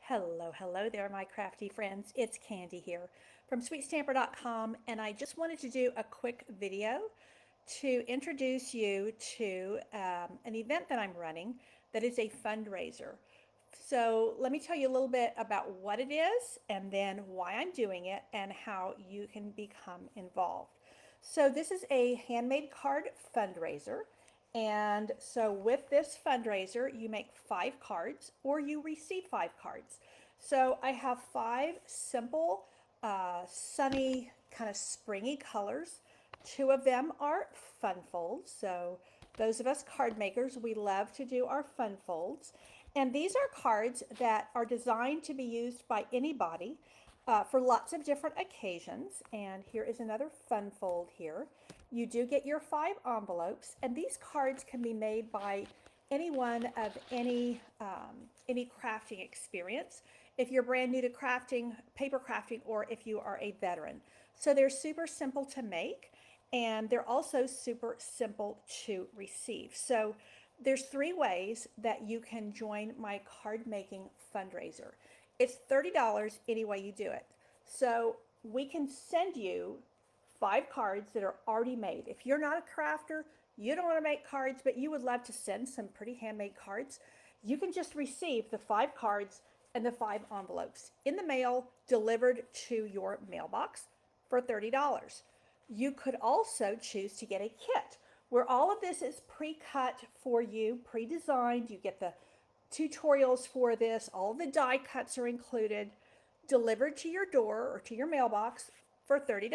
Hello there, my crafty friends. It's Candy here from sweetstamper.com, and I just wanted to do a quick video to introduce you to an event that I'm running that is a fundraiser. So, let me tell you a little bit about what it is and then why I'm doing it and how you can become involved. So, this is a handmade card fundraiser. And so, with this fundraiser, you make 5 cards or you receive 5 cards. So, I have 5 simple, sunny, kind of springy colors. 2 of them are fun folds. So, those of us card makers, we love to do our fun folds. And these are cards that are designed to be used by anybody for lots of different occasions. And here is another fun fold here. You do get your 5 envelopes, and these cards can be made by anyone of any crafting experience. If you're brand new to crafting, paper crafting, or if you are a veteran. So they're super simple to make, and they're also super simple to receive. So there's 3 ways that you can join my card making fundraiser. It's $30 any way you do it. So we can send you 5 cards that are already made. If you're not a crafter, you don't want to make cards, but you would love to send some pretty handmade cards, you can just receive the 5 cards and the 5 envelopes in the mail delivered to your mailbox for $30. You could also choose to get a kit where all of this is pre-cut for you, pre-designed. You get the tutorials for this. All of the die cuts are included, delivered to your door or to your mailbox for $30.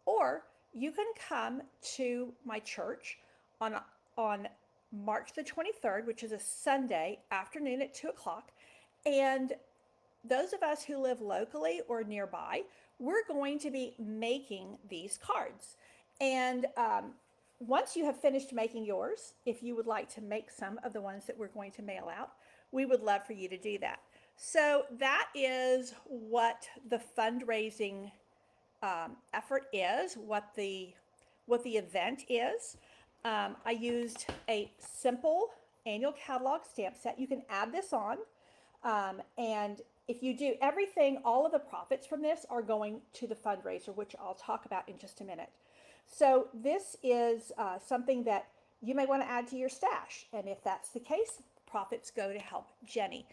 Or you can come to my church on on March the 23rd, which is a Sunday afternoon at 2 o'clock. And those of us who live locally or nearby, we're going to be making these cards. And once you have finished making yours, if you would like to make some of the ones that we're going to mail out, we would love for you to do that. So that is what the fundraising effort is, what the event is. I used a simple annual catalog stamp set. You can add this on, and if you do everything, all of the profits from this are going to the fundraiser, which I'll talk about in just a minute. So this is something that you may want to add to your stash, and if that's the case, profits go to help Jenny.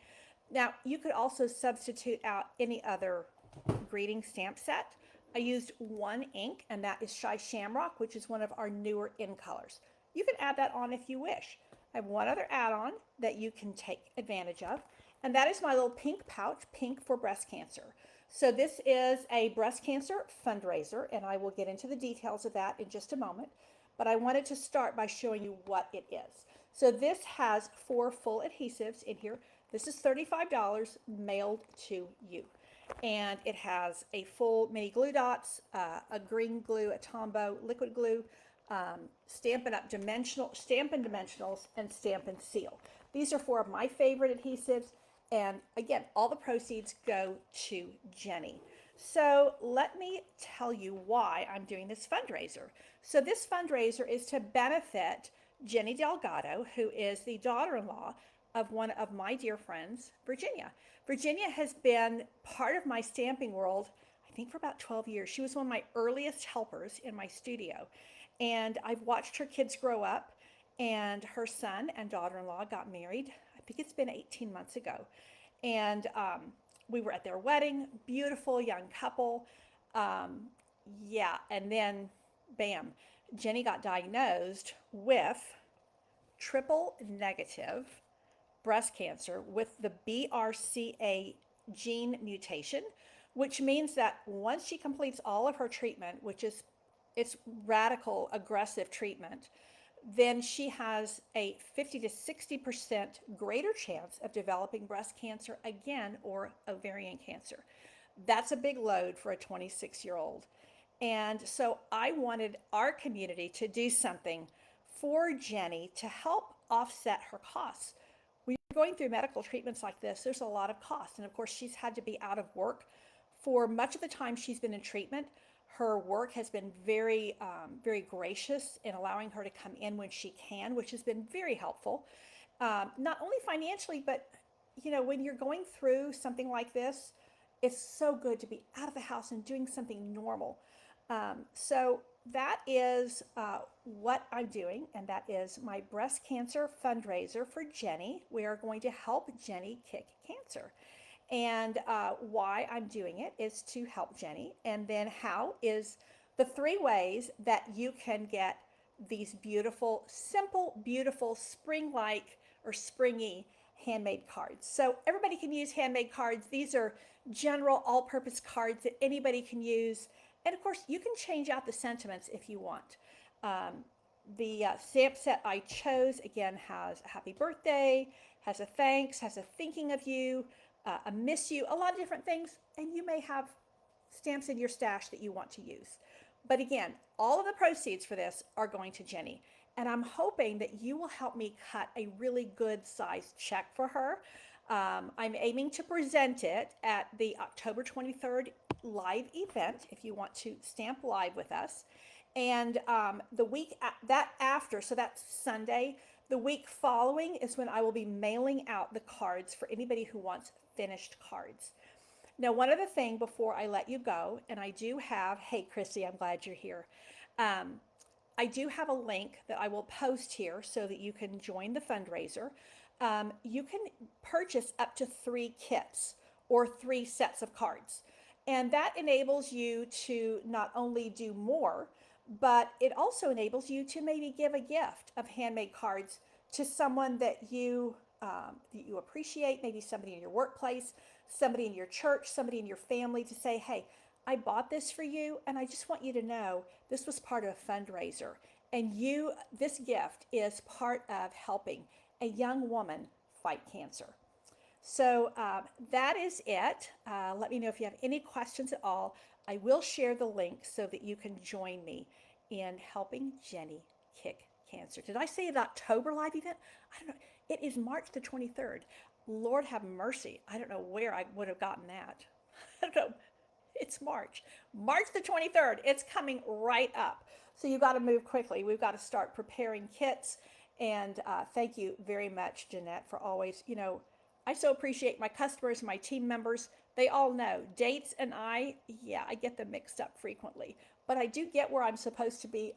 Now, you could also substitute out any other greeting stamp set. I used one ink, and that is Shy Shamrock, which is one of our newer in colors. You can add that on if you wish. I have one other add-on that you can take advantage of, and that is my little pink pouch, Pink for Breast Cancer. So this is a breast cancer fundraiser, and I will get into the details of that in just a moment. But I wanted to start by showing you what it is. So this has 4 full adhesives in here. This is $35 mailed to you. And it has a full mini glue dots, a green glue, a Tombow, liquid glue, Stampin' Dimensionals, and Stampin' Seal. These are 4 of my favorite adhesives. And again, all the proceeds go to Jenny. So let me tell you why I'm doing this fundraiser. So this fundraiser is to benefit Jenny Delgado, who is the daughter-in-law of one of my dear friends, Virginia. Virginia has been part of my stamping world, I think, for about 12 years. She was one of my earliest helpers in my studio. And I've watched her kids grow up, and her son and daughter-in-law got married. I think it's been 18 months ago. And we were at their wedding, beautiful young couple. Yeah, and then bam, Jenny got diagnosed with triple negative breast cancer with the BRCA gene mutation, which means that once she completes all of her treatment, which is it's radical, aggressive treatment, then she has a 50 to 60% greater chance of developing breast cancer again or ovarian cancer. That's a big load for a 26-year-old. And so I wanted our community to do something for Jenny to help offset her costs. When you're going through medical treatments like this, there's a lot of cost. And of course, she's had to be out of work for much of the time she's been in treatment. Her work has been very gracious in allowing her to come in when she can, which has been very helpful, not only financially, but when you're going through something like this, it's so good to be out of the house and doing something normal. So that is what I'm doing, and that is my breast cancer fundraiser for Jenny. We are going to help Jenny kick cancer. And why I'm doing it is to help Jenny. And then how is the three ways that you can get these beautiful, simple, beautiful, spring-like or springy handmade cards. So everybody can use handmade cards. These are general all-purpose cards that anybody can use. And of course, you can change out the sentiments if you want. The stamp set I chose, again, has a happy birthday, has a thanks, has a thinking of you, a miss you, a lot of different things. And you may have stamps in your stash that you want to use. But again, all of the proceeds for this are going to Jenny. And I'm hoping that you will help me cut a really good sized check for her. I'm aiming to present it at the October 23rd live event if you want to stamp live with us. And the week that after, so that's Sunday, the week following is when I will be mailing out the cards for anybody who wants finished cards. Now, one other thing before I let you go, and I do have, hey, Chrissy, I'm glad you're here. I do have a link that I will post here so that you can join the fundraiser. You can purchase up to 3 kits or 3 sets of cards. And that enables you to not only do more, but it also enables you to maybe give a gift of handmade cards to someone that you appreciate, maybe somebody in your workplace, somebody in your church, somebody in your family, to say, hey, I bought this for you, and I just want you to know this was part of a fundraiser. And this gift is part of helping a young woman fight cancer. So that is it. Let me know if you have any questions at all. I will share the link so that you can join me in helping Jenny kick cancer. Did I say an October live event? I don't know. It is March the 23rd. Lord have mercy. I don't know where I would have gotten that. I don't know. It's March. March the 23rd. It's coming right up. So you've got to move quickly. We've got to start preparing kits. And thank you very much, Jeanette, for always, I so appreciate my customers, my team members. They all know dates and I get them mixed up frequently. But I do get where I'm supposed to be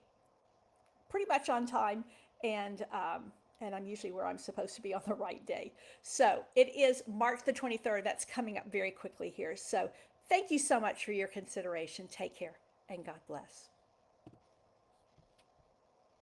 pretty much on time, and I'm usually where I'm supposed to be on the right day. So it is March the 23rd. That's coming up very quickly here. So thank you so much for your consideration. Take care, and God bless.